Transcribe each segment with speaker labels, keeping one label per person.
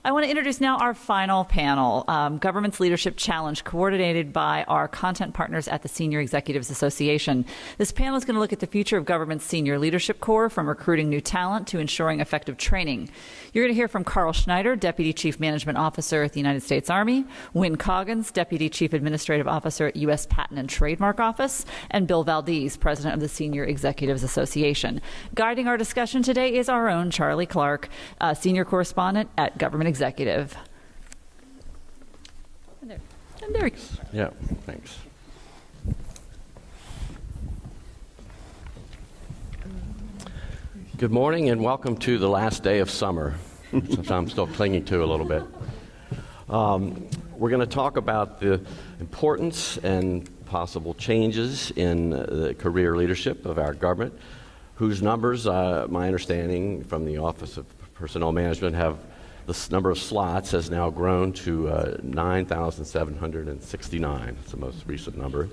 Speaker 1: I want to introduce now our final panel, Government's Leadership Challenge, coordinated by our content partners at the Senior Executives Association. This panel is going to look at the future of government's senior leadership corps, from recruiting new talent to ensuring effective training. You're going to hear from Carl Schneider, Deputy Chief Management Officer at the United States Army, Wynn Coggins, Deputy Chief Administrative Officer at U.S. Patent and Trademark Office, and Bill Valdez, President of the Senior Executives Association. Guiding our discussion today is our own Charlie Clark, Senior Correspondent at Government Executive. And there we go.
Speaker 2: Yeah, thanks. Good morning and welcome to the last day of summer, which I'm still clinging to a little bit. We're going to talk about the importance and possible changes in the career leadership of our government, whose numbers, my understanding from the Office of Personnel Management, have the number of slots has now grown to 9,769. It's the most recent number.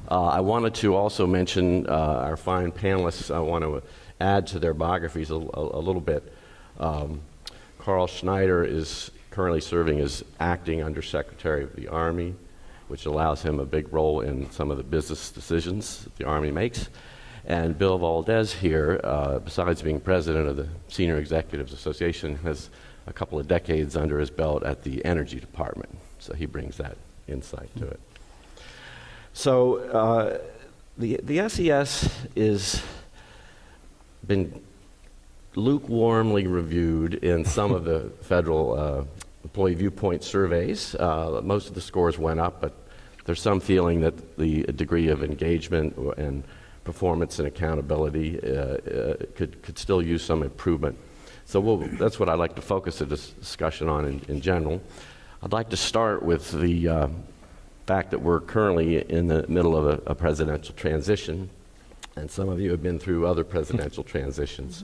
Speaker 2: I wanted to also mention our fine panelists. I want to add to their biographies a little bit. Carl Schneider is currently serving as Acting Undersecretary of the Army, which allows him a big role in some of the business decisions that the Army makes. And Bill Valdez here, besides being President of the Senior Executives Association, has a couple of decades under his belt at the Energy Department. So he brings that insight to it. So the SES is been lukewarmly reviewed in some of the federal employee viewpoint surveys. Most of the scores went up, but there's some feeling that the degree of engagement and performance and accountability could still use some improvement. So that's what I'd like to focus the discussion on in general. I'd like to start with the fact that we're currently in the middle of a presidential transition, and some of you have been through other presidential transitions.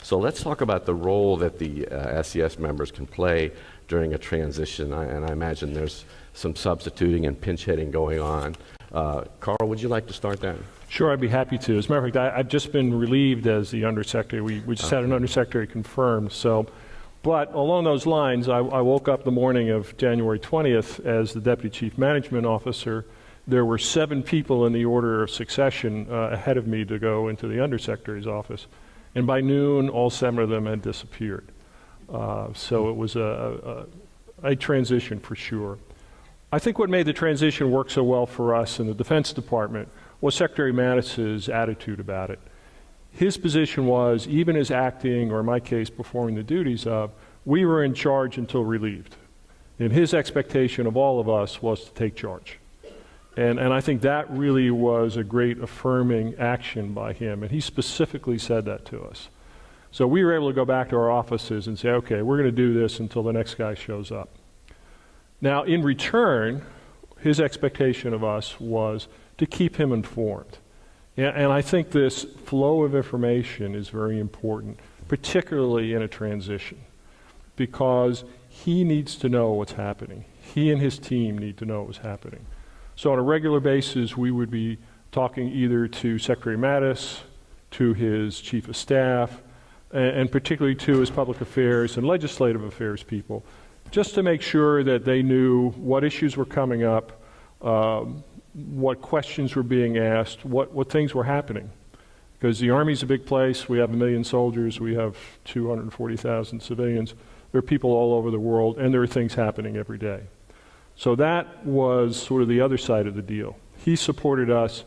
Speaker 2: So let's talk about the role that the SES members can play during a transition, and I imagine there's some substituting and pinch hitting going on. Carl, would you like to start that?
Speaker 3: Sure, I'd be happy to. As a matter of fact, I've just been relieved as the Undersecretary. We just had an Undersecretary confirmed. But along those lines, I woke up the morning of January 20th as the Deputy Chief Management Officer. There were 7 people in the order of succession ahead of me to go into the Undersecretary's office. And by noon, all 7 of them had disappeared. So it was a transition for sure. I think what made the transition work so well for us in the Defense Department was Secretary Mattis's attitude about it. His position was, even as acting, or in my case, performing the duties of, we were in charge until relieved. And his expectation of all of us was to take charge. And I think that really was a great affirming action by him, and he specifically said that to us. So we were able to go back to our offices and say, okay, we're going to do this until the next guy shows up. Now, in return, his expectation of us was to keep him informed. And I think this flow of information is very important, particularly in a transition, because he needs to know what's happening. He and his team need to know what's happening. So on a regular basis, we would be talking either to Secretary Mattis, to his Chief of Staff, and particularly to his public affairs and legislative affairs people, just to make sure that they knew what issues were coming up, what questions were being asked, what things were happening. Because the Army's a big place. We have 1 million soldiers. We have 240,000 civilians. There are people all over the world, and there are things happening every day. So that was sort of the other side of the deal. He supported us.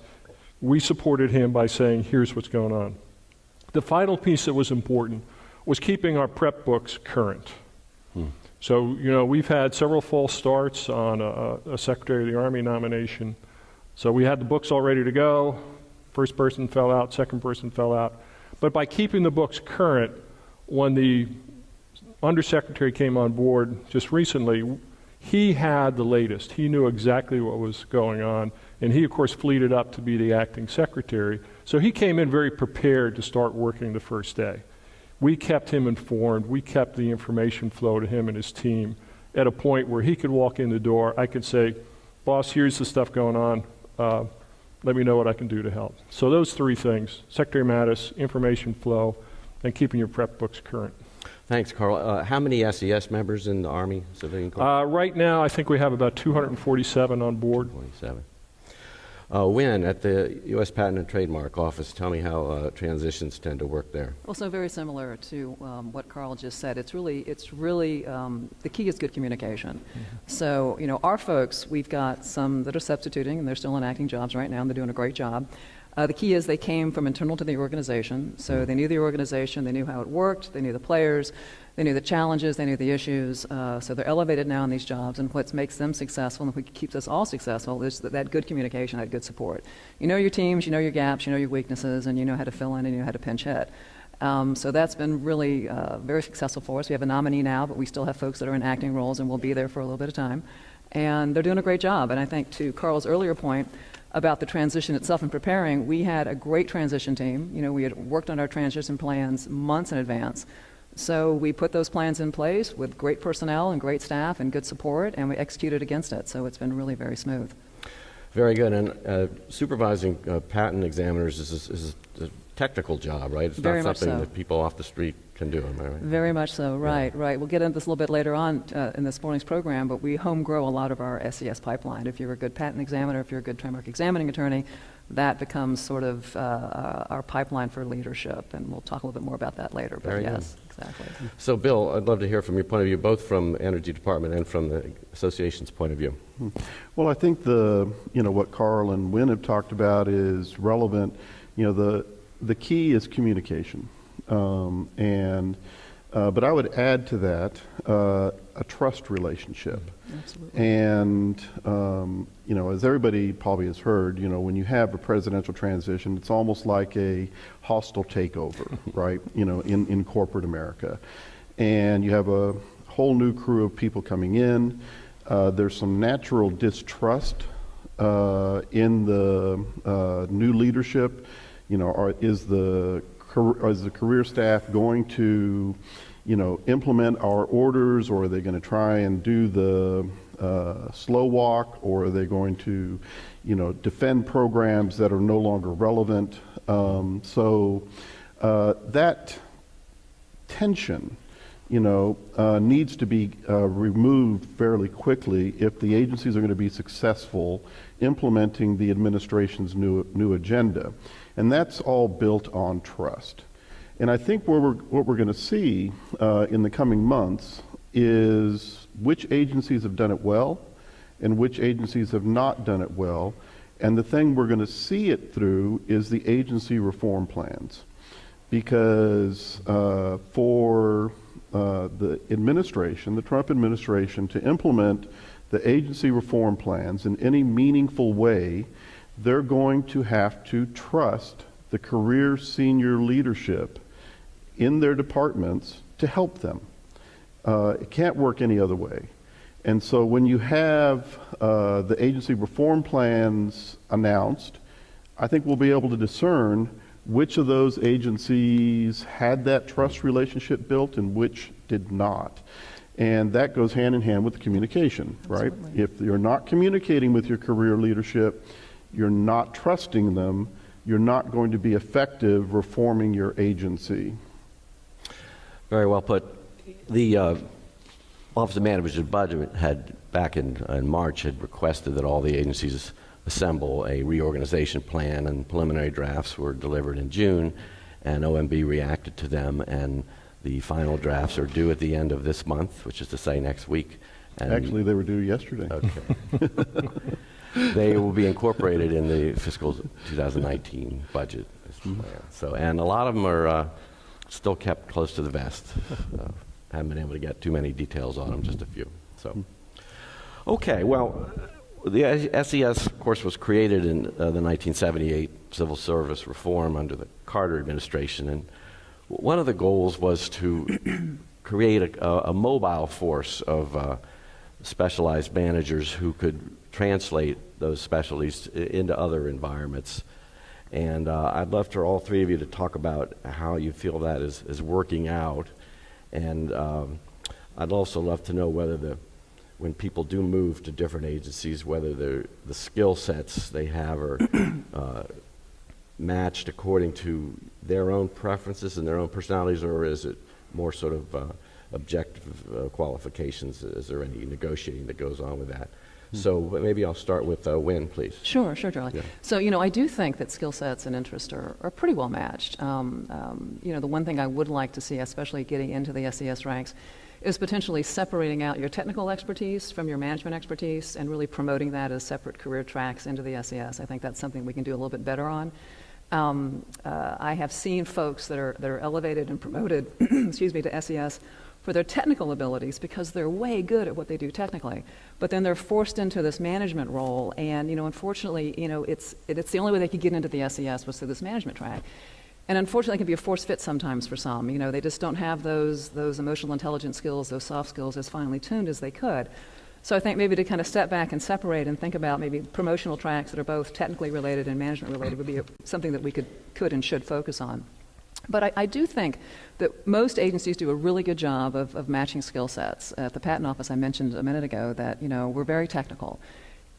Speaker 3: We supported him by saying, here's what's going on. The final piece that was important was keeping our prep books current. So, we've had several false starts on a Secretary of the Army nomination. So we had the books all ready to go. First person fell out, second person fell out. But by keeping the books current, when the Undersecretary came on board just recently, he had the latest. He knew exactly what was going on. And he, of course, fleeted up to be the acting secretary. So he came in very prepared to start working the first day. We kept him informed. We kept the information flow to him and his team at a point where he could walk in the door. I could say, boss, here's the stuff going on. Let me know what I can do to help. So those 3 things, Secretary Mattis, information flow, and keeping your prep books current.
Speaker 2: Thanks, Carl. How many SES members in the Army Civilian Corps?
Speaker 3: Right now, I think we have about 247 on board.
Speaker 2: 27. Wynn, at the U.S. Patent and Trademark Office, tell me how transitions tend to work there.
Speaker 4: Well, so very similar to what Carl just said. It's really the key is good communication. So, our folks, we've got some that are substituting, and they're still in acting jobs right now, and they're doing a great job. The key is they came from internal to the organization, so they knew the organization, they knew how it worked, they knew the players, they knew the challenges, they knew the issues. So they're elevated now in these jobs, and what makes them successful and what keeps us all successful is that good communication, that good support. You know your teams, you know your gaps, you know your weaknesses, and you know how to fill in and you know how to pinch hit. So that's been really very successful for us. We have a nominee now, but we still have folks that are in acting roles and will be there for a little bit of time. And they're doing a great job. And I think to Carl's earlier point about the transition itself and preparing, we had a great transition team. We had worked on our transition plans months in advance. So we put those plans in place with great personnel and great staff and good support, and we executed against it. So it's been really very smooth.
Speaker 2: Very good. And supervising patent examiners is a technical job, right? It's
Speaker 4: Very
Speaker 2: not
Speaker 4: much
Speaker 2: something
Speaker 4: so.
Speaker 2: that people off the street can do, am I right?
Speaker 4: Very much so, right. We'll get into this a little bit later on in this morning's program, but we home grow a lot of our SES pipeline. If you're a good patent examiner, if you're a good trademark examining attorney, that becomes sort of our pipeline for leadership, and we'll talk a little bit more about that later. But
Speaker 2: Very
Speaker 4: yes, exactly.
Speaker 2: So, Bill, I'd love to hear from your point of view, both from Energy Department and from the association's point of view.
Speaker 5: Well, I think what Carl and Wynn have talked about is relevant. The key is communication, but I would add to that a trust relationship.
Speaker 4: Absolutely.
Speaker 5: And as everybody probably has heard, when you have a presidential transition, it's almost like a hostile takeover, right? In corporate America, and you have a whole new crew of people coming in. There's some natural distrust in the new leadership. Is the career staff going to, implement our orders, or are they going to try and do the slow walk, or are they going to, defend programs that are no longer relevant? So that tension, needs to be removed fairly quickly if the agencies are going to be successful implementing the administration's new agenda. And that's all built on trust. And I think what we're going to see in the coming months is which agencies have done it well and which agencies have not done it well. And the thing we're going to see it through is the agency reform plans. Because for the administration, the Trump administration, to implement the agency reform plans in any meaningful way, they're going to have to trust the career senior leadership in their departments to help them. It can't work any other way. And so when you have the agency reform plans announced, I think we'll be able to discern which of those agencies had that trust relationship built and which did not. And that goes hand in hand with the communication, right?
Speaker 4: Absolutely.
Speaker 5: If you're not communicating with your career leadership, you're not trusting them, you're not going to be effective reforming your agency.
Speaker 2: Very well put. The Office of Management Budget had, back in March, had requested that all the agencies assemble a reorganization plan, and preliminary drafts were delivered in June, and OMB reacted to them, and the final drafts are due at the end of this month, which is to say next week. And
Speaker 5: Actually, they were due yesterday.
Speaker 2: Okay. They will be incorporated in the fiscal 2019 budget. So, and a lot of them are still kept close to the vest. Haven't been able to get too many details on them, just a few. So, okay, well, the SES, of course, was created in the 1978 Civil Service Reform under the Carter administration, and one of the goals was to create a mobile force of specialized managers who could translate those specialties into other environments. And I'd love for all three of you to talk about how you feel that is working out. And I'd also love to know whether when people do move to different agencies, whether the skill sets they have are matched according to their own preferences and their own personalities, or is it more sort of objective qualifications? Is there any negotiating that goes on with that? So maybe I'll start with Wynn, please.
Speaker 4: Sure, Charlie.
Speaker 2: Yeah.
Speaker 4: So, I do think that skill sets and interests are pretty well matched. The one thing I would like to see, especially getting into the SES ranks, is potentially separating out your technical expertise from your management expertise and really promoting that as separate career tracks into the SES. I think that's something we can do a little bit better on. I have seen folks that are elevated and promoted, excuse me, to SES for their technical abilities because they're way good at what they do technically, but then they're forced into this management role, and unfortunately, it's the only way they could get into the SES was through this management track. And unfortunately, it can be a forced fit sometimes for some. They just don't have those emotional intelligence skills, those soft skills as finely tuned as they could. So I think maybe to kind of step back and separate and think about maybe promotional tracks that are both technically related and management related would be something that we could and should focus on. But I do think that most agencies do a really good job of matching skill sets. At the Patent Office, I mentioned a minute ago that, we're very technical.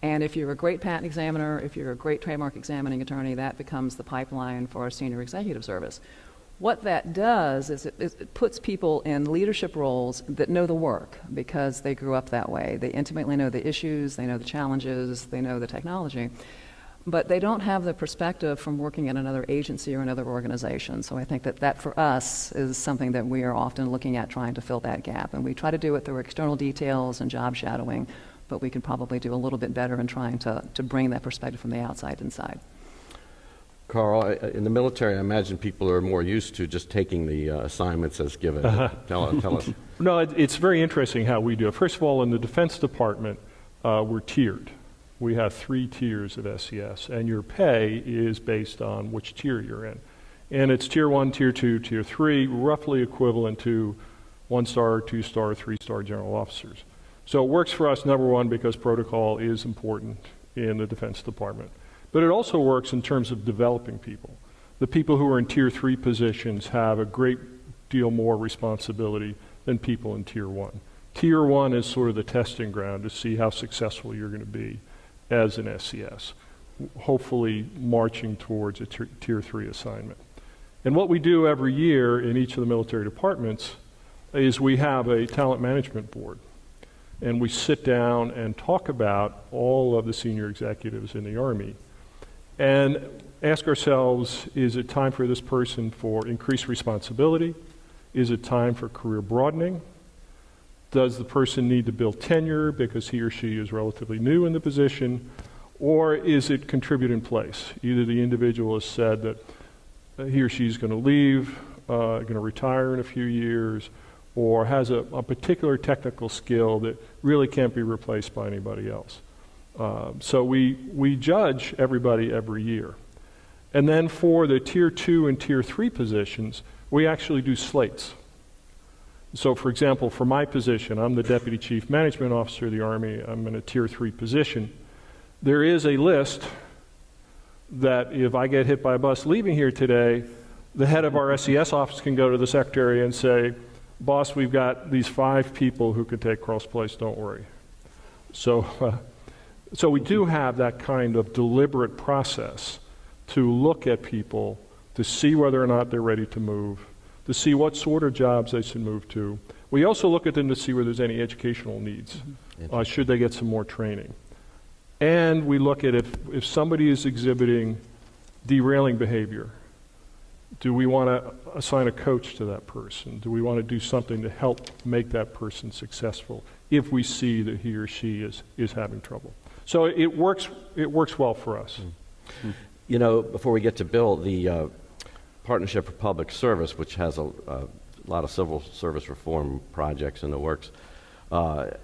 Speaker 4: And if you're a great patent examiner, if you're a great trademark examining attorney, that becomes the pipeline for our senior executive service. What that does is it puts people in leadership roles that know the work because they grew up that way. They intimately know the issues, they know the challenges, they know the technology. But they don't have the perspective from working in another agency or another organization. So I think that for us is something that we are often looking at trying to fill that gap. And we try to do it through external details and job shadowing, but we could probably do a little bit better in trying to bring that perspective from the outside inside.
Speaker 2: Carl, in the military, I imagine people are more used to just taking the assignments as given. Tell us.
Speaker 3: No, it's very interesting how we do it. First of all, in the Defense Department, we're tiered. We have 3 tiers of SES, and your pay is based on which tier you're in. And it's tier 1, tier 2, tier 3, roughly equivalent to 1-star, 2-star, 3-star general officers. So it works for us, number one, because protocol is important in the Defense Department. But it also works in terms of developing people. The people who are in tier 3 positions have a great deal more responsibility than people in tier 1. Tier 1 is sort of the testing ground to see how successful you're going to be as an SES, hopefully marching towards a tier 3 assignment. And what we do every year in each of the military departments is we have a talent management board. And we sit down and talk about all of the senior executives in the Army and ask ourselves, is it time for this person for increased responsibility? Is it time for career broadening? Does the person need to build tenure because he or she is relatively new in the position? Or is it contribute in place? Either the individual has said that he or she is going to leave, going to retire in a few years, or has a particular technical skill that really can't be replaced by anybody else. So we judge everybody every year. And then for the tier 2 and tier 3 positions, we actually do slates. So for example, for my position, I'm the Deputy Chief Management Officer of the Army. I'm in a tier 3 position. There is a list that if I get hit by a bus leaving here today, the head of our SES office can go to the secretary and say, boss, we've got these 5 people who could take cross place, don't worry. So we do have that kind of deliberate process to look at people, to see whether or not they're ready to move, to see what sort of jobs they should move to. We also look at them to see whether there's any educational needs. Should they get some more training? And we look at if somebody is exhibiting derailing behavior, do we want to assign a coach to that person? Do we want to do something to help make that person successful if we see that he or she is having trouble? So it works well for us.
Speaker 2: Before we get to Bill, the Partnership for Public Service, which has a lot of civil service reform projects in the works,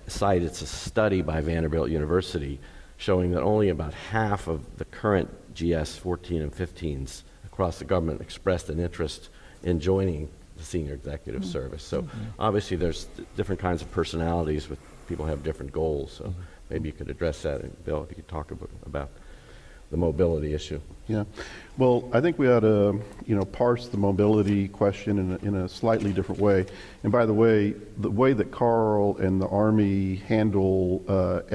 Speaker 2: cited a study by Vanderbilt University showing that only about half of the current GS 14 and 15s across the government expressed an interest in joining the senior executive service. So obviously there's different kinds of personalities with people have different goals. So maybe you could address that. And Bill, if you could talk about the mobility issue.
Speaker 5: Yeah. Well, I think we ought to, parse the mobility question in a slightly different way. And by the way that Carl and the Army handle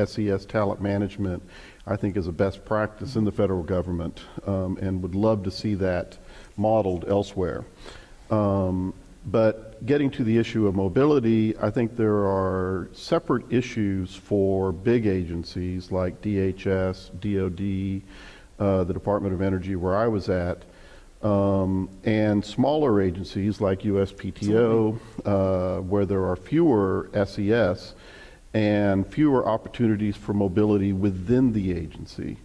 Speaker 5: SES talent management I think is a best practice in the federal government, and would love to see that modeled elsewhere. But getting to the issue of mobility, I think there are separate issues for big agencies like DHS, DOD, the Department of Energy where I was at, and smaller agencies like USPTO, where there are fewer SES and fewer opportunities for mobility within the agency.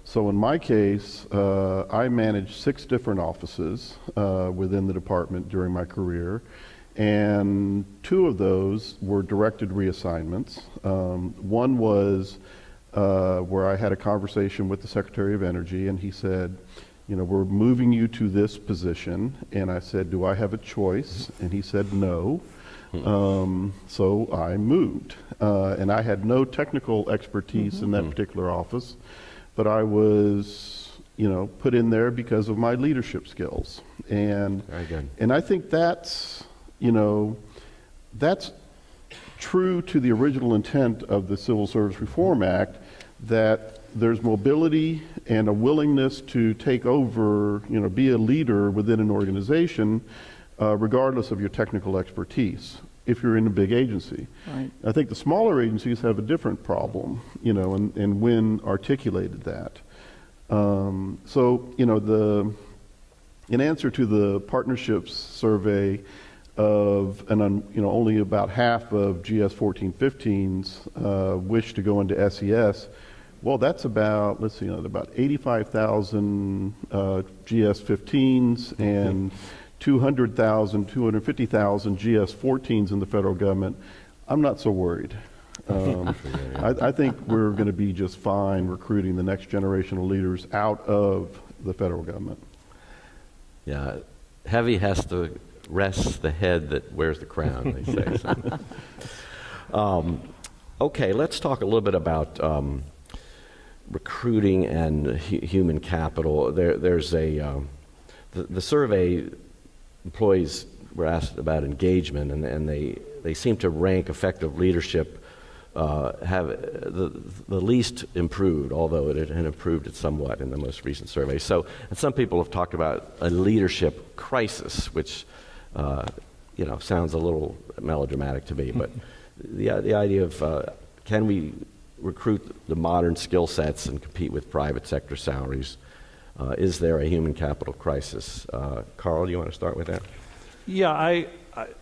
Speaker 5: So in my case, I managed 6 different offices within the department during my career, and 2 of those were directed reassignments. One was where I had a conversation with the Secretary of Energy, and he said, you know, we're moving you to this position. And I said, do I have a choice? And he said, no. So I moved. And I had no technical expertise in that particular office, but I was, you know, put in there because of my leadership skills. And,
Speaker 2: Very good.
Speaker 5: and I think that's, you know, that's true to the original intent of the Civil Service Reform Act, that there's mobility and a willingness to take over, you know, be a leader within an organization, regardless of your technical expertise, if you're in a big agency.
Speaker 4: Right.
Speaker 5: I think the smaller agencies have a different problem, you know, and Wynn articulated that. So, you know, in answer to the partnerships survey of, you know, only about half of GS 1415s wish to go into SES. Well, that's about, let's see, about 85,000 GS 15s and 200,000, 250,000 GS 14s in the federal government. I'm not so worried. I think we're going to be just fine recruiting the next generation of leaders out of the federal government.
Speaker 2: Yeah, heavy has to rest the head that wears the crown, they say. So. Okay, let's talk a little bit about recruiting and human capital. There's the survey, employees were asked about engagement, and they seem to rank effective leadership have the least improved, although it had improved it somewhat in the most recent survey. So, and some people have talked about a leadership crisis, which you know, sounds a little melodramatic to me, but the idea of can we recruit the modern skill sets and compete with private sector salaries? Is there a human capital crisis? Carl, do you want to start with that?
Speaker 3: Yeah, I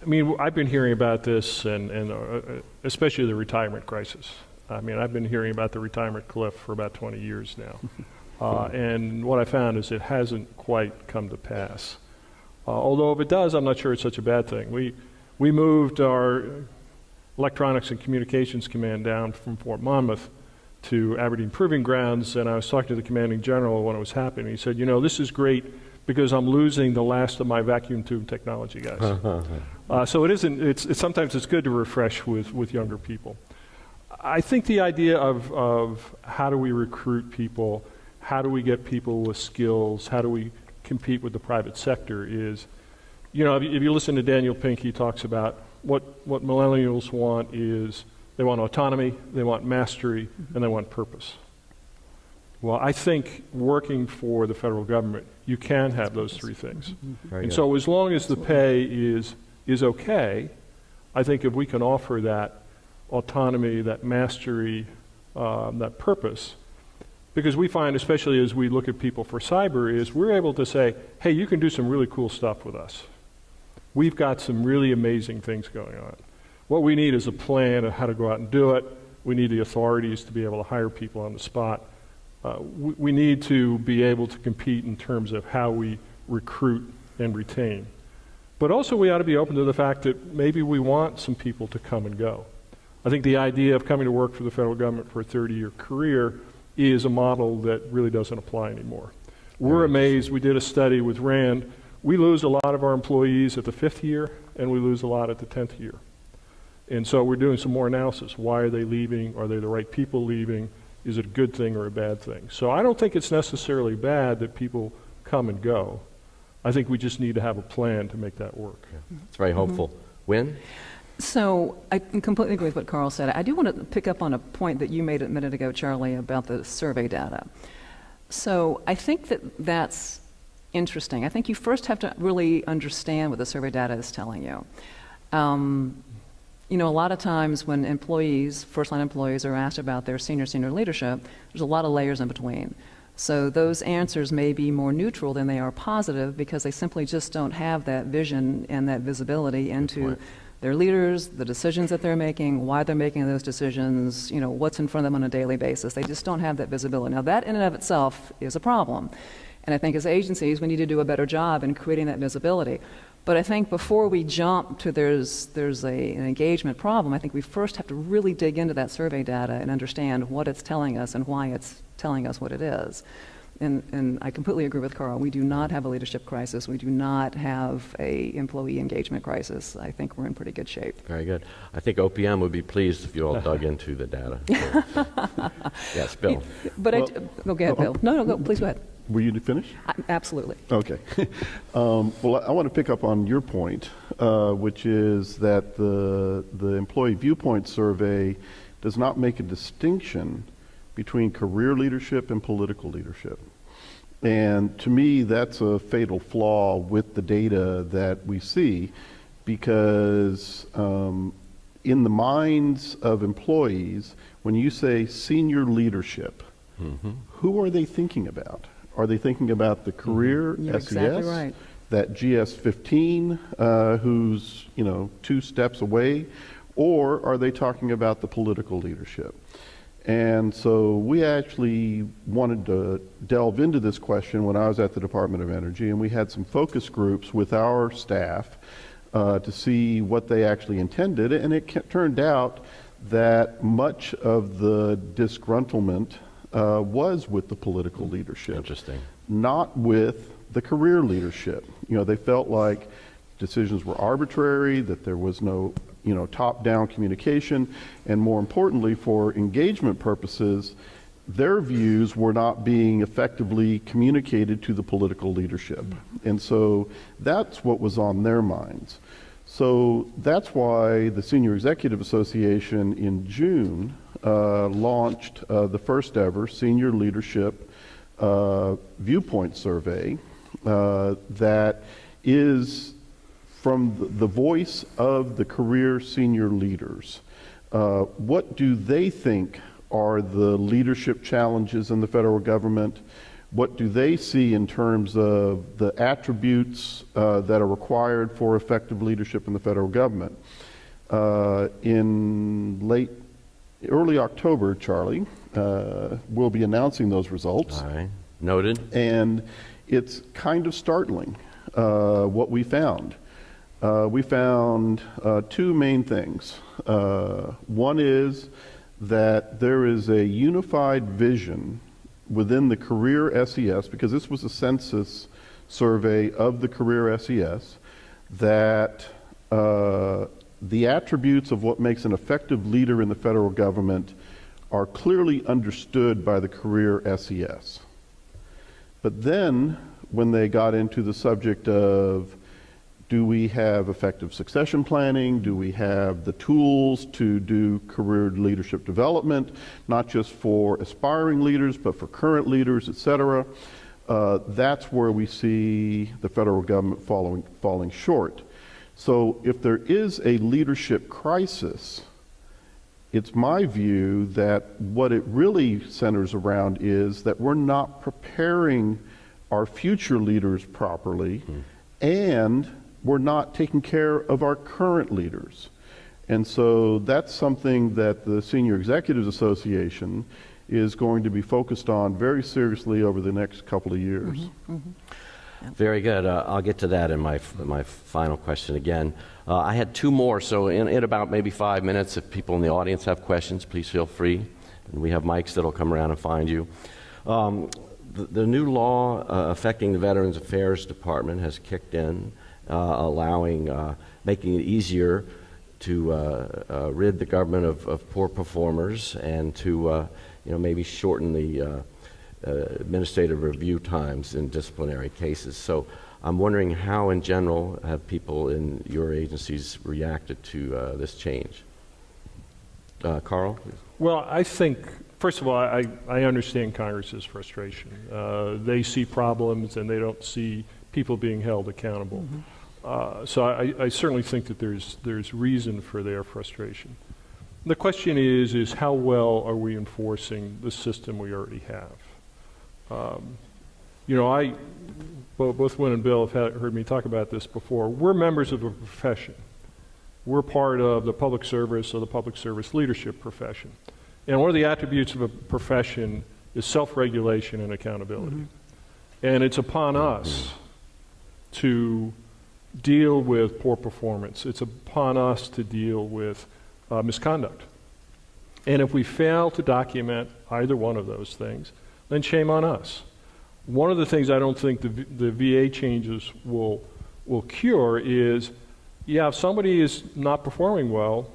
Speaker 3: mean, I've been hearing about this, and especially the retirement crisis. I mean, I've been hearing about the retirement cliff for about 20 years now. And what I found is it hasn't quite come to pass. Although if it does, I'm not sure it's such a bad thing. We moved our Electronics and Communications Command down from Fort Monmouth to Aberdeen Proving Grounds, and I was talking to the commanding general when it was happening. He said, you know, this is great because I'm losing the last of my vacuum tube technology guys. So sometimes it's good to refresh with younger people. I think the idea of how do we recruit people, how do we get people with skills, how do we compete with the private sector is, you know, if you listen to Daniel Pink, he talks about what millennials want is they want autonomy, they want mastery, and they want purpose. Well, I think working for the federal government, you can have those 3 things. And so as long as the pay is okay, I think if we can offer that autonomy, that mastery, that purpose, because we find, especially as we look at people for cyber, is we're able to say, hey, you can do some really cool stuff with us. We've got some really amazing things going on. What we need is a plan of how to go out and do it. We need the authorities to be able to hire people on the spot. We need to be able to compete in terms of how we recruit and retain. But also we ought to be open to the fact that maybe we want some people to come and go. I think the idea of coming to work for the federal government for a 30-year career is a model that really doesn't apply anymore. We're amazed. We did a study with RAND. We lose a lot of our employees at the 5th year, and we lose a lot at the 10th year. And so we're doing some more analysis. Why are they leaving? Are they the right people leaving? Is it a good thing or a bad thing? So I don't think it's necessarily bad that people come and go. I think we just need to have a plan to make that work.
Speaker 2: It's very hopeful. Wynn?
Speaker 4: So I completely agree with what Carl said. I do want to pick up on a point that you made a minute ago, Charlie, about the survey data. So I think that that's interesting. I think you first have to really understand what the survey data is telling you. You know, a lot of times when employees, first-line employees, are asked about their senior leadership, there's a lot of layers in between. So those answers may be more neutral than they are positive because they simply just don't have that vision and that visibility into their leaders, the decisions that they're making, why they're making those decisions, you know, what's in front of them on a daily basis. They just don't have that visibility. Now, that in and of itself is a problem. And I think as agencies, we need to do a better job in creating that visibility. But I think before we jump to there's an engagement problem, I think we first have to really dig into that survey data and understand what it's telling us and why it's telling us what it is. And I completely agree with Carl. We do not have a leadership crisis. We do not have a employee engagement crisis. I think we're in pretty good shape.
Speaker 2: Very good. I think OPM would be pleased if you all dug into the data. Yes, Bill.
Speaker 4: But go ahead, Bill. No, go, please go ahead.
Speaker 5: Were you to finish?
Speaker 4: Absolutely.
Speaker 5: Okay. Well, I want to pick up on your point, which is that the employee viewpoint survey does not make a distinction between career leadership and political leadership. And to me, that's a fatal flaw with the data that we see, because in the minds of employees, when you say senior leadership, who are they thinking about? Are they thinking about the career
Speaker 4: You're
Speaker 5: SES?
Speaker 4: exactly right.
Speaker 5: That GS-15 who's, you know, 2 steps away? Or are they talking about the political leadership? And so we actually wanted to delve into this question when I was at the Department of Energy, and we had some focus groups with our staff to see what they actually intended, and it turned out that much of the disgruntlement was with the political leadership.
Speaker 2: Interesting.
Speaker 5: Not with the career leadership. You know, they felt like decisions were arbitrary, that there was no, you know, top-down communication, and more importantly, for engagement purposes, their views were not being effectively communicated to the political leadership. And so that's what was on their minds. So that's why the Senior Executive Association in June launched the first ever Senior Leadership Viewpoint Survey that is from the voice of the career senior leaders. What do they think are the leadership challenges in the federal government? What do they see in terms of the attributes that are required for effective leadership in the federal government? In early October, Charlie, we'll be announcing those results.
Speaker 2: All right. Noted.
Speaker 5: And it's kind of startling what we found. We found 2 main things. One is that there is a unified vision within the career SES, because this was a census survey of the career SES, that the attributes of what makes an effective leader in the federal government are clearly understood by the career SES. But then, when they got into the subject of, do we have effective succession planning? Do we have the tools to do career leadership development, not just for aspiring leaders, but for current leaders, et cetera? That's where we see the federal government falling short. So if there is a leadership crisis, it's my view that what it really centers around is that we're not preparing our future leaders properly, and we're not taking care of our current leaders. And so that's something that the Senior Executives Association is going to be focused on very seriously over the next couple of years.
Speaker 2: Very good. I'll get to that in my final question again. I had 2 more, so in about maybe 5 minutes, if people in the audience have questions, please feel free. And we have mics that'll come around and find you. The new law affecting the Veterans Affairs Department has kicked in, making it easier to rid the government of poor performers and to maybe shorten the administrative review times in disciplinary cases. So I'm wondering how, in general, have people in your agencies reacted to this change? Carl?
Speaker 3: Well, I think, first of all, I understand Congress's frustration. They see problems and they don't see people being held accountable. So I certainly think that there's reason for their frustration. The question is how well are we enforcing the system we already have? Both Wynn and Bill have heard me talk about this before. We're members of a profession. We're part of the public service or the public service leadership profession. And one of the attributes of a profession is self-regulation and accountability. And it's upon us to deal with poor performance. It's upon us to deal with misconduct. And if we fail to document either one of those things, then shame on us. One of the things I don't think the VA changes will cure is, if somebody is not performing well,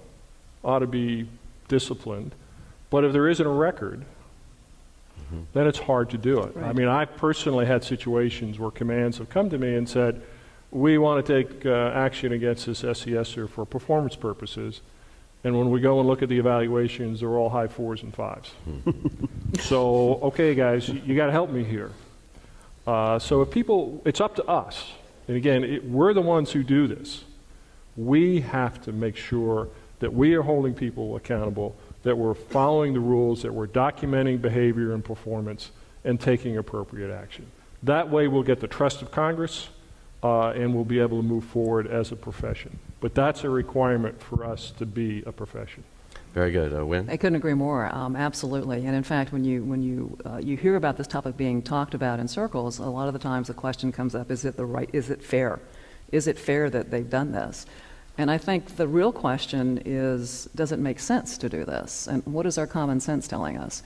Speaker 3: ought to be disciplined. But if there isn't a record, then it's hard to do it.
Speaker 4: Right.
Speaker 3: I mean, I personally had situations where commands have come to me and said, we want to take action against this SESer for performance purposes. And when we go and look at the evaluations, they're all high 4s and 5s. So, okay, guys, you got to help me here. So if people, it's up to us. And again, we're the ones who do this. We have to make sure that we are holding people accountable, that we're following the rules, that we're documenting behavior and performance, and taking appropriate action. That way we'll get the trust of Congress, and we'll be able to move forward as a profession. But that's a requirement for us to be a profession.
Speaker 2: Very good. Wynn?
Speaker 4: I couldn't agree more. Absolutely. And in fact, when you hear about this topic being talked about in circles, a lot of the times the question comes up: is it fair? Is it fair that they've done this? And I think the real question is, does it make sense to do this? And what is our common sense telling us?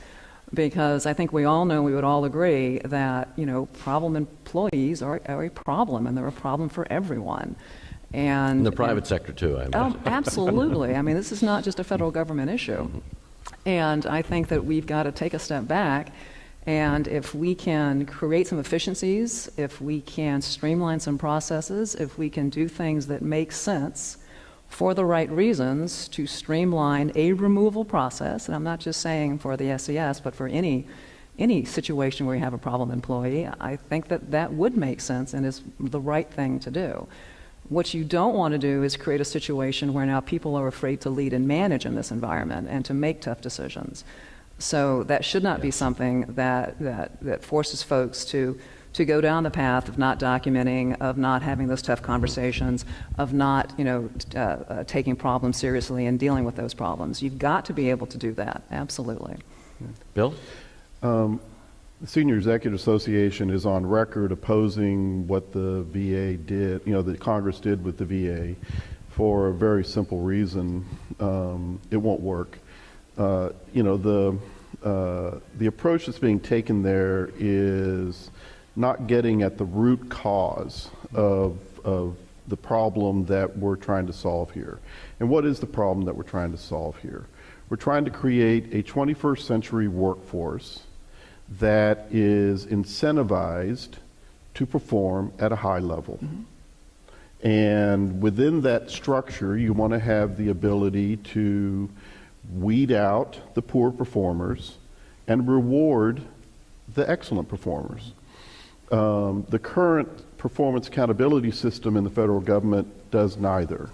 Speaker 4: Because I think we all know, we would all agree that, problem employees are a problem, and they're a problem for everyone. And
Speaker 2: In the private sector, too, I imagine.
Speaker 4: Absolutely. I mean, this is not just a federal government issue. And I think that we've got to take a step back, and if we can create some efficiencies, if we can streamline some processes, if we can do things that make sense for the right reasons to streamline a removal process, and I'm not just saying for the SES, but for any situation where you have a problem employee, I think that would make sense and is the right thing to do. What you don't want to do is create a situation where now people are afraid to lead and manage in this environment and to make tough decisions. So that should not be something that forces folks to go down the path of not documenting, of not having those tough conversations, of not taking problems seriously and dealing with those problems. You've got to be able to do that. Absolutely.
Speaker 2: Bill?
Speaker 5: The Senior Executive Association is on record opposing what the VA did, that Congress did with the VA, for a very simple reason. It won't work. The approach that's being taken there is not getting at the root cause of the problem that we're trying to solve here. And what is the problem that we're trying to solve here? We're trying to create a 21st century workforce that is incentivized to perform at a high level. And within that structure, you want to have the ability to weed out the poor performers and reward the excellent performers. The current performance accountability system in the federal government does neither.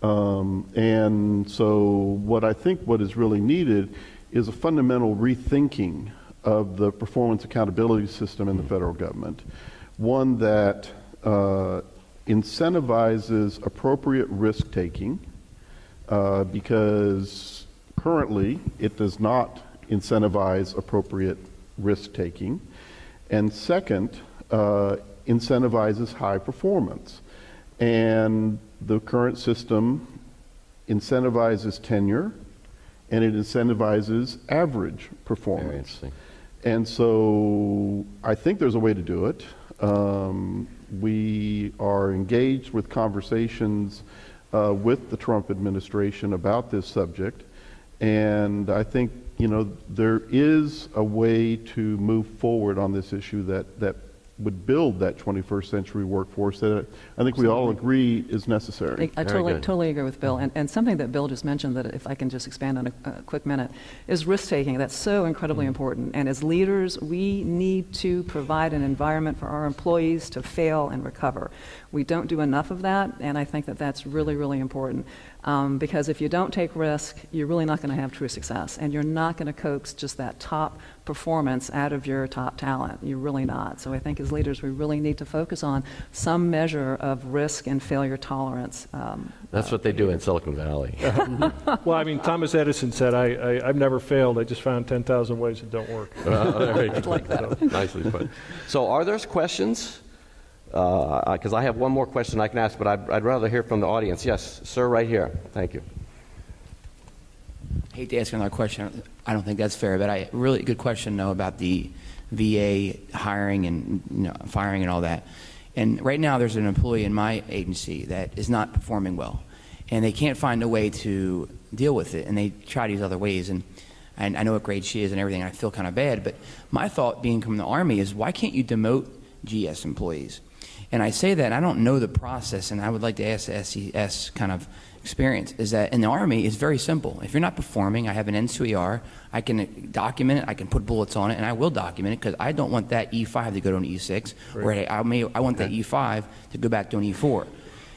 Speaker 5: And so what is really needed is a fundamental rethinking of the performance accountability system in the federal government. One that incentivizes appropriate risk-taking, because currently it does not incentivize appropriate risk-taking. And second, incentivizes high performance. And the current system incentivizes tenure, and it incentivizes average performance.
Speaker 2: Very interesting.
Speaker 5: And so I think there's a way to do it. We are engaged with conversations with the Trump administration about this subject. And I think, there is a way to move forward on this issue that would build that 21st century workforce that I think we all agree is necessary.
Speaker 4: I
Speaker 2: Very good.
Speaker 4: totally agree with Bill. And something that Bill just mentioned, that if I can just expand on a quick minute, is risk-taking. That's so incredibly important. And as leaders, we need to provide an environment for our employees to fail and recover. We don't do enough of that, and I think that that's really, really important. Because if you don't take risk, you're really not going to have true success, and you're not going to coax just that top performance out of your top talent. You're really not. So I think as leaders, we really need to focus on some measure of risk and failure tolerance.
Speaker 2: That's what they do in Silicon Valley.
Speaker 3: Well, I mean, Thomas Edison said, I've never failed. I just found 10,000 ways that don't work.
Speaker 2: Very good.
Speaker 4: Like that.
Speaker 2: Nicely put. So are there questions? Because I have one more question I can ask, but I'd rather hear from the audience. Yes, sir, right here. Thank you.
Speaker 6: Hate to ask another question. I don't think that's fair, but a really good question, though, about the VA hiring and firing and all that. And right now, there's an employee in my agency that is not performing well, and they can't find a way to deal with it, and they try these other ways. And I know what grade she is and everything, and I feel kind of bad. But my thought, being from the Army, is why can't you demote GS employees? And I say that, I don't know the process, and I would like to ask the SES kind of experience, is that in the Army, it's very simple. If you're not performing, I have an N2ER, I can document it, I can put bullets on it, and I will document it, because I don't want that E5 to go to an E6, or I want that E5 to go back to an E4.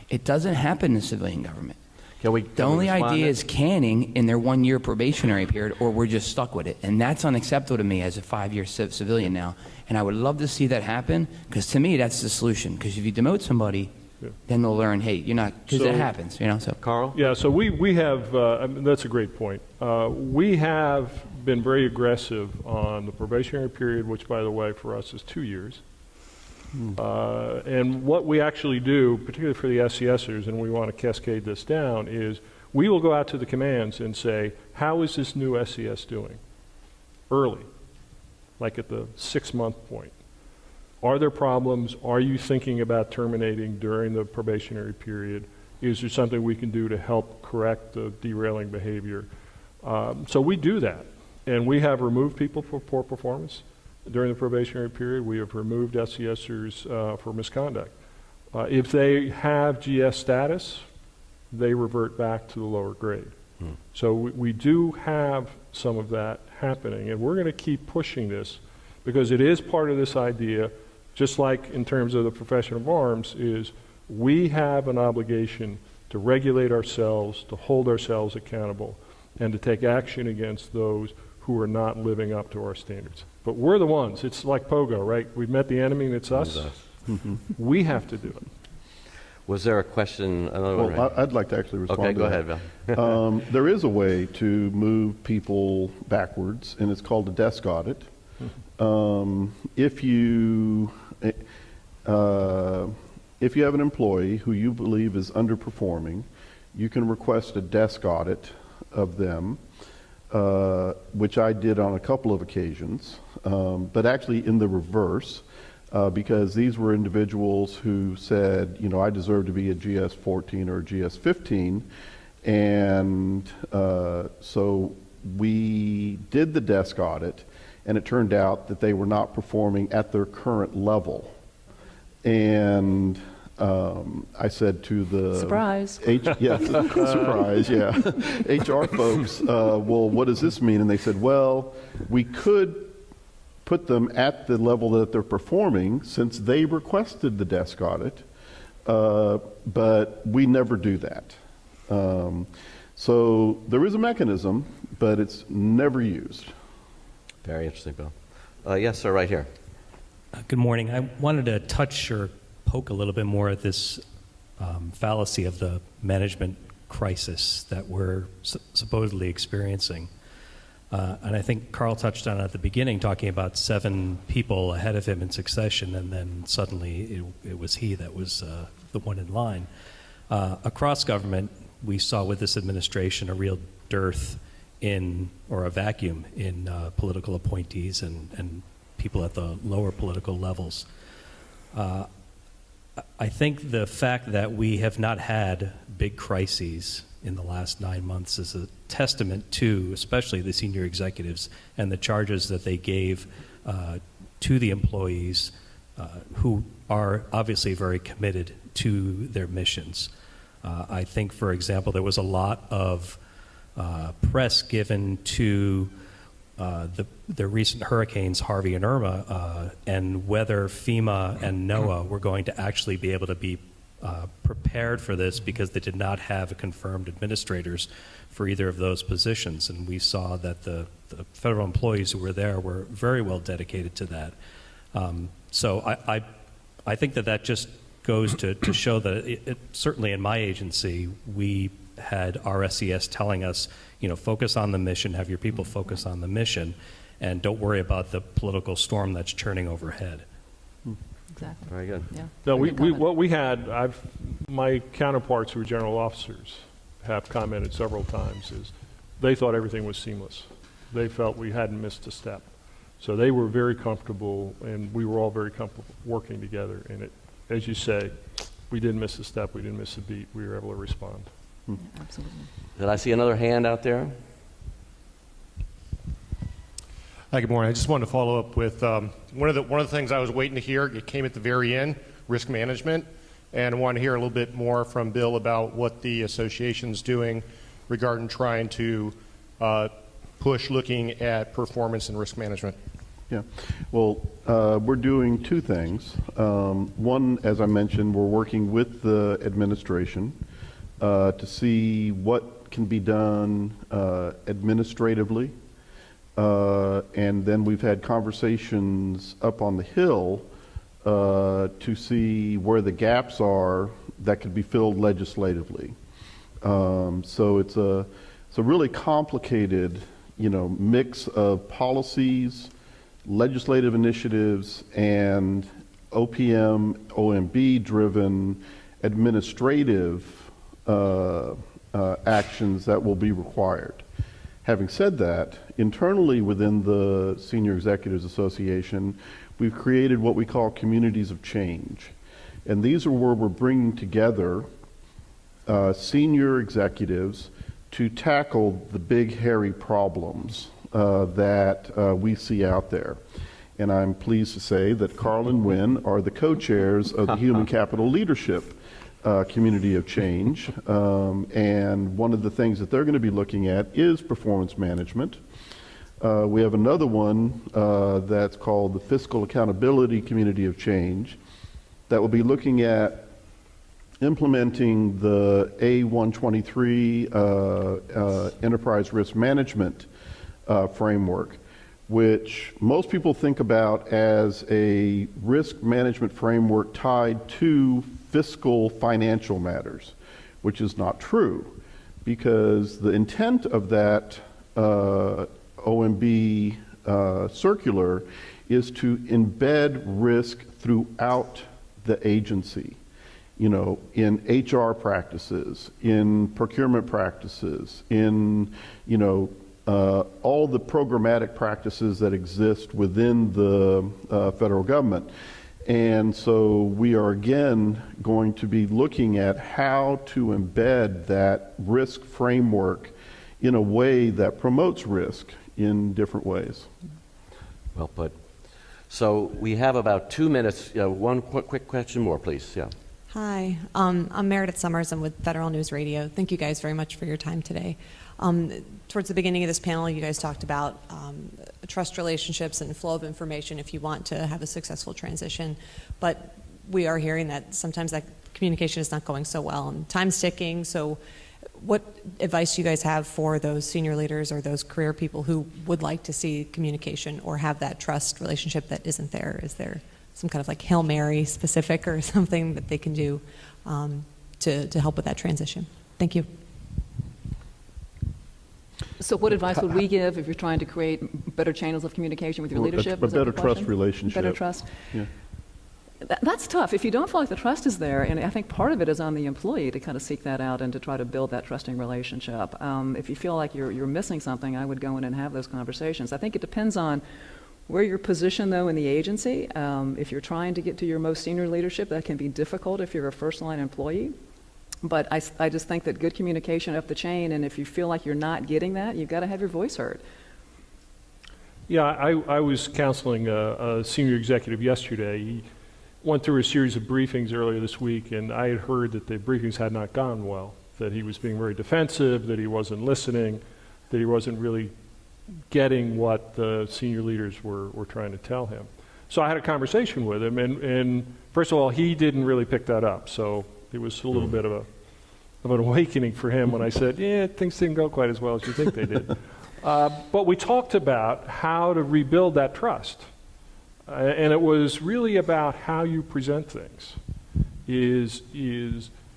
Speaker 6: It doesn't happen in civilian government. The only idea is canning in their 1-year probationary period, or we're just stuck with it. And that's unacceptable to me as a 5-year civilian now. And I would love to see that happen, because to me, that's the solution. Because if you demote somebody, then they'll learn, hey, you're not, because it happens, So,
Speaker 2: Carl?
Speaker 3: Yeah, so we have, I mean, that's a great point. We have been very aggressive on the probationary period, which, by the way, for us is 2 years. And what we actually do, particularly for the SCSers, and we want to cascade this down, is we will go out to the commands and say, how is this new SCS doing? Early, like at the 6-month point. Are there problems? Are you thinking about terminating during the probationary period? Is there something we can do to help correct the derailing behavior? So we do that. And we have removed people for poor performance. During the probationary period, we have removed SCSers for misconduct. If they have GS status, they revert back to the lower grade. So we do have some of that happening, and we're going to keep pushing this, because it is part of this idea, just like in terms of the profession of arms, is we have an obligation to regulate ourselves, to hold ourselves accountable, and to take action against those who are not living up to our standards. But we're the ones. It's like Pogo, right? We've met the enemy, and it's us. We have to do it.
Speaker 2: Was there a question? Another one,
Speaker 5: Well,
Speaker 2: right?
Speaker 5: I'd like to actually respond
Speaker 2: Okay,
Speaker 5: to
Speaker 2: go
Speaker 5: that.
Speaker 2: ahead, Bill.
Speaker 5: There is a way to move people backwards, and it's called a desk audit. If you have an employee who you believe is underperforming, you can request a desk audit of them, which I did on a couple of occasions, but actually in the reverse. Because these were individuals who said, I deserve to be a GS 14 or a GS 15. And so we did the desk audit, and it turned out that they were not performing at their current level. And I said to the
Speaker 4: Surprise.
Speaker 5: Surprise, yeah. HR folks, well, what does this mean? And they said, well, we could put them at the level that they're performing since they requested the desk audit, but we never do that. So there is a mechanism, but it's never used.
Speaker 2: Very interesting, Bill. Yes, sir, right here.
Speaker 7: Good morning. I wanted to touch or poke a little bit more at this fallacy of the management crisis that we're supposedly experiencing. And I think Carl touched on it at the beginning, talking about 7 people ahead of him in succession, and then suddenly it was he that was the one in line. Across government, we saw with this administration a real dearth or a vacuum in political appointees and people at the lower political levels. I think the fact that we have not had big crises in the last 9 months is a testament to, especially the senior executives and the charges that they gave to the employees who are obviously very committed to their missions. I think, for example, there was a lot of press given to the recent hurricanes Harvey and Irma, and whether FEMA and NOAA were going to actually be able to be prepared for this, because they did not have confirmed administrators for either of those positions. And we saw that the federal employees who were there were very well dedicated to that. So I think that just goes to show that certainly in my agency, we had our SES telling us, focus on the mission, have your people focus on the mission, and don't worry about the political storm that's churning overhead.
Speaker 4: Exactly.
Speaker 2: Very good.
Speaker 4: Yeah.
Speaker 3: No,
Speaker 4: Very good comment.
Speaker 3: what we had, my counterparts who were general officers have commented several times, is they thought everything was seamless. They felt we hadn't missed a step. So they were very comfortable, and we were all very comfortable working together. And it, as you say, we didn't miss a step, we didn't miss a beat. We were able to respond.
Speaker 4: Yeah, absolutely.
Speaker 2: Did I see another hand out there?
Speaker 8: Hi, good morning. I just wanted to follow up with one of the things I was waiting to hear. It came at the very end, risk management, and I want to hear a little bit more from Bill about what the association's doing regarding trying to push looking at performance and risk management.
Speaker 5: Yeah, well, we're doing two things. One, as I mentioned, we're working with the administration to see what can be done administratively. And then we've had conversations up on the Hill to see where the gaps are that could be filled legislatively. So it's a really complicated, mix of policies, legislative initiatives, and OPM, OMB-driven administrative actions that will be required. Having said that, internally within the Senior Executives Association, we've created what we call communities of change. And these are where we're bringing together senior executives to tackle the big, hairy problems that we see out there. And I'm pleased to say that Carl and Wynn are the co-chairs of the Human Capital Leadership Community of Change. And one of the things that they're going to be looking at is performance management. We have another one that's called the Fiscal Accountability Community of Change that will be looking at implementing the A123 Enterprise Risk Management framework, which most people think about as a risk management framework tied to fiscal financial matters, which is not true, because the intent of that OMB circular is to embed risk throughout the agency, in HR practices, in procurement practices, in, all the programmatic practices that exist within the federal government. And so we are again going to be looking at how to embed that risk framework in a way that promotes risk in different ways.
Speaker 2: Well put. So we have about 2 minutes. One quick question more, please. Yeah.
Speaker 9: Hi, I'm Meredith Summers. I'm with Federal News Radio. Thank you guys very much for your time today. Towards the beginning of this panel, you guys talked about trust relationships and flow of information if you want to have a successful transition. But we are hearing that sometimes that communication is not going so well and time's ticking. So what advice do you guys have for those senior leaders or those career people who would like to see communication or have that trust relationship that isn't there? Is there some kind of like Hail Mary specific or something that they can do to help with that transition? Thank you.
Speaker 4: So what advice would we give if you're trying to create better channels of communication with your leadership?
Speaker 5: A
Speaker 4: Is that
Speaker 5: better
Speaker 4: the
Speaker 5: trust
Speaker 4: question?
Speaker 5: relationship.
Speaker 4: Better trust.
Speaker 5: Yeah.
Speaker 4: That's tough. If you don't feel like the trust is there, and I think part of it is on the employee to kind of seek that out and to try to build that trusting relationship. If you feel like you're missing something, I would go in and have those conversations. I think it depends on where you're positioned, though, in the agency. If you're trying to get to your most senior leadership, that can be difficult if you're a first-line employee. But I just think that good communication up the chain, and if you feel like you're not getting that, you've got to have your voice heard.
Speaker 3: Yeah, I was counseling a senior executive yesterday. went through a series of briefings earlier this week, and I had heard that the briefings had not gone well, that he was being very defensive, that he wasn't listening, that he wasn't really getting what the senior leaders were trying to tell him. So I had a conversation with him, and first of all, he didn't really pick that up, so it was a little bit of an awakening for him when I said, yeah, things didn't go quite as well as you think they did. But we talked about how to rebuild that trust. And it was really about how you present things. Is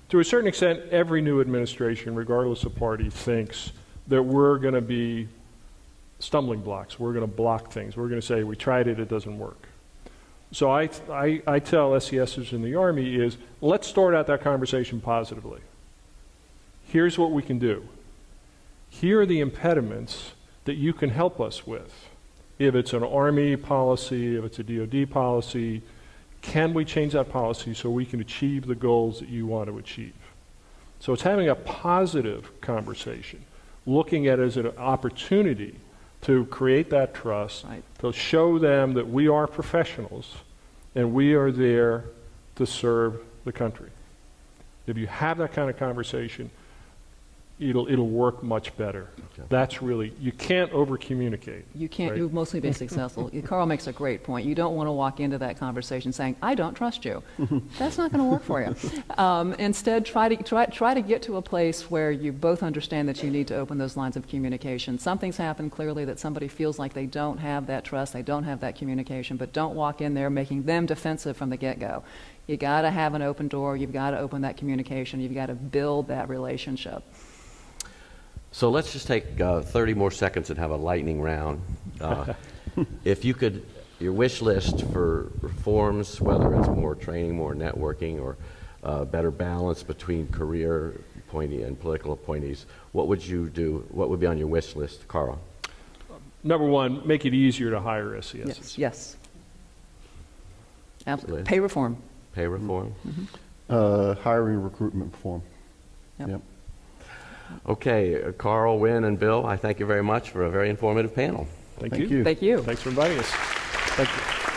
Speaker 3: to a certain extent, every new administration, regardless of party, thinks that we're going to be stumbling blocks. We're going to block things. We're going to say, we tried it, it doesn't work. So I tell SESers in the Army is, let's start out that conversation positively. Here's what we can do. Here are the impediments that you can help us with. If it's an Army policy, if it's a DoD policy, can we change that policy so we can achieve the goals that you want to achieve? So it's having a positive conversation, looking at it as an opportunity to create that trust,
Speaker 4: Right.
Speaker 3: to show them that we are professionals and we are there to serve the country. If you have that kind of conversation, it'll work much better.
Speaker 2: Okay.
Speaker 3: That's really, you can't over-communicate.
Speaker 4: You can't,
Speaker 3: right?
Speaker 4: you'll mostly be successful. Carl makes a great point. You don't want to walk into that conversation saying, I don't trust you. That's not going to work for you. Instead, try to get to a place where you both understand that you need to open those lines of communication. Something's happened clearly that somebody feels like they don't have that trust, they don't have that communication, but don't walk in there making them defensive from the get-go. You got to have an open door. You've got to open that communication. You've got to build that relationship.
Speaker 2: So let's just take 30 more seconds and have a lightning round. If you could, your wish list for reforms, whether it's more training, more networking, or better balance between career appointee and political appointees, what would you do? What would be on your wish list, Carl?
Speaker 3: Number one, make it easier to hire SESs.
Speaker 4: Yes. Absolutely.
Speaker 2: Liz?
Speaker 4: Pay reform.
Speaker 2: Pay reform?
Speaker 5: Hiring recruitment reform.
Speaker 4: Yep.
Speaker 2: Okay, Carl, Wynn, and Bill, I thank you very much for a very informative panel.
Speaker 3: Thank
Speaker 5: Thank
Speaker 3: you.
Speaker 5: you.
Speaker 4: Thank you.
Speaker 3: Thanks for inviting us. Thank you.